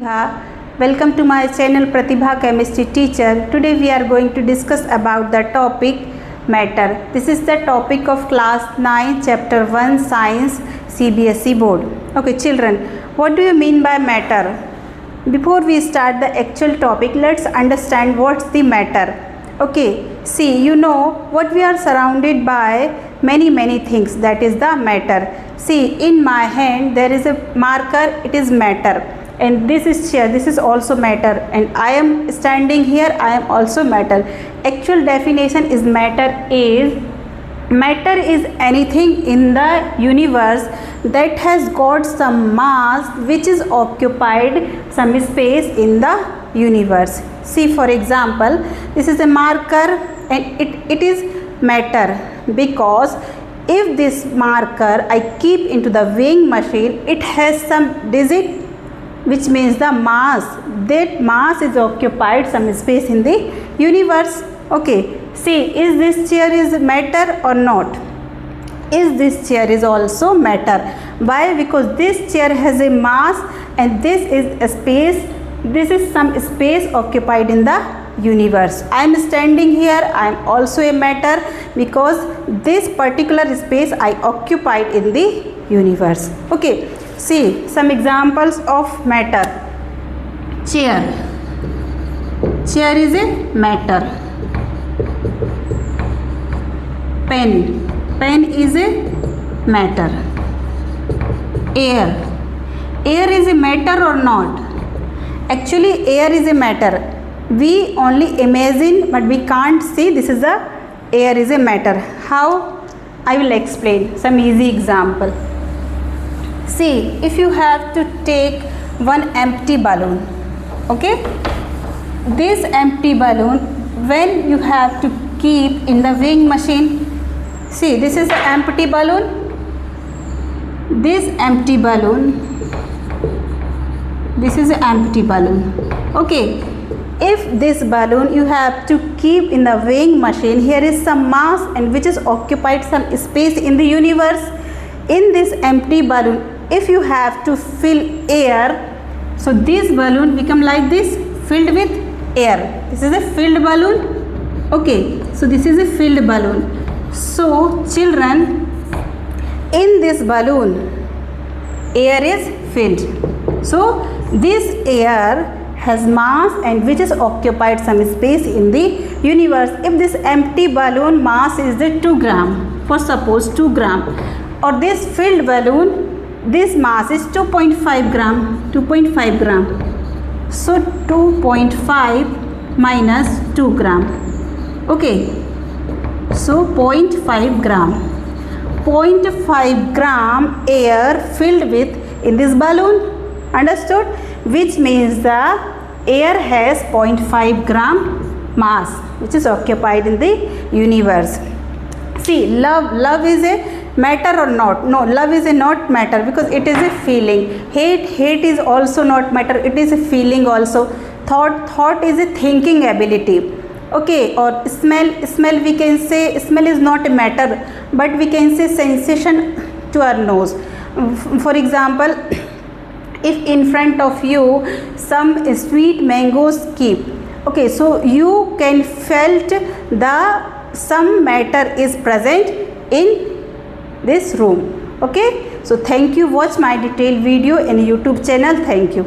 Welcome to my channel Pratibha Chemistry Teacher. Today we are going to discuss about the topic matter. This is the topic of class 9 chapter 1 science CBSE board. Okay children, what do you mean by matter? Before we start the actual topic, let's understand what's the matter. Okay, see, you know what we are surrounded by many things, that is the matter. See, in my hand there is a marker, it is matter, and this is chair, this is also matter, and I am standing here, I am also matter. Actual definition is matter is anything in the universe that has got some mass which is occupied some space in the universe. See, for example, this is a marker and it is matter, because if this marker I keep into the weighing machine, it has some digit, which means the mass, that mass is occupied some space in the universe. Okay, see, is this chair is matter or not? Is this chair is also matter? Why? Because this chair has a mass and this is a space, this is some space occupied in the universe. I am standing here, I am also a matter, because this particular space I occupied in the universe. Okay, see some examples of matter. Chair is a matter. Pen is a matter. Air is a matter or not? Actually air is a matter. We only imagine but we can't see. This is a air is a matter. How? I will explain some easy example. See, if you have to take one empty balloon, okay, this empty balloon, when you have to keep in the weighing machine, see, this is an empty balloon, this empty balloon, this is an empty balloon. Okay, if this balloon you have to keep in the weighing machine, here is some mass and which is occupied some space in the universe. In this empty balloon, if you have to fill air, so this balloon become like this, filled with air. This is a filled balloon. Okay, so this is a filled balloon. So children, in this balloon air is filled. So this air has mass and which is occupied some space in the universe. If this empty balloon mass is the 2 gram, for suppose 2 gram, or this filled balloon, this mass is 2.5 gram, 2.5 gram. So 2.5 minus 2 gram. Okay, so 0.5 gram. 0.5 gram air filled with in this balloon. Understood? Which means the air has 0.5 gram mass which is occupied in the universe. See, love is a matter or not? No, love is a not matter, because it is a feeling. Hate is also not matter, it is a feeling also. Thought is a thinking ability. Okay, or smell we can say smell is not a matter, but we can say sensation to our nose. For example, if in front of you some sweet mangoes keep, okay, so you can felt the some matter is present in this room. Okay, so thank you. Watch my detailed video in YouTube channel. Thank you.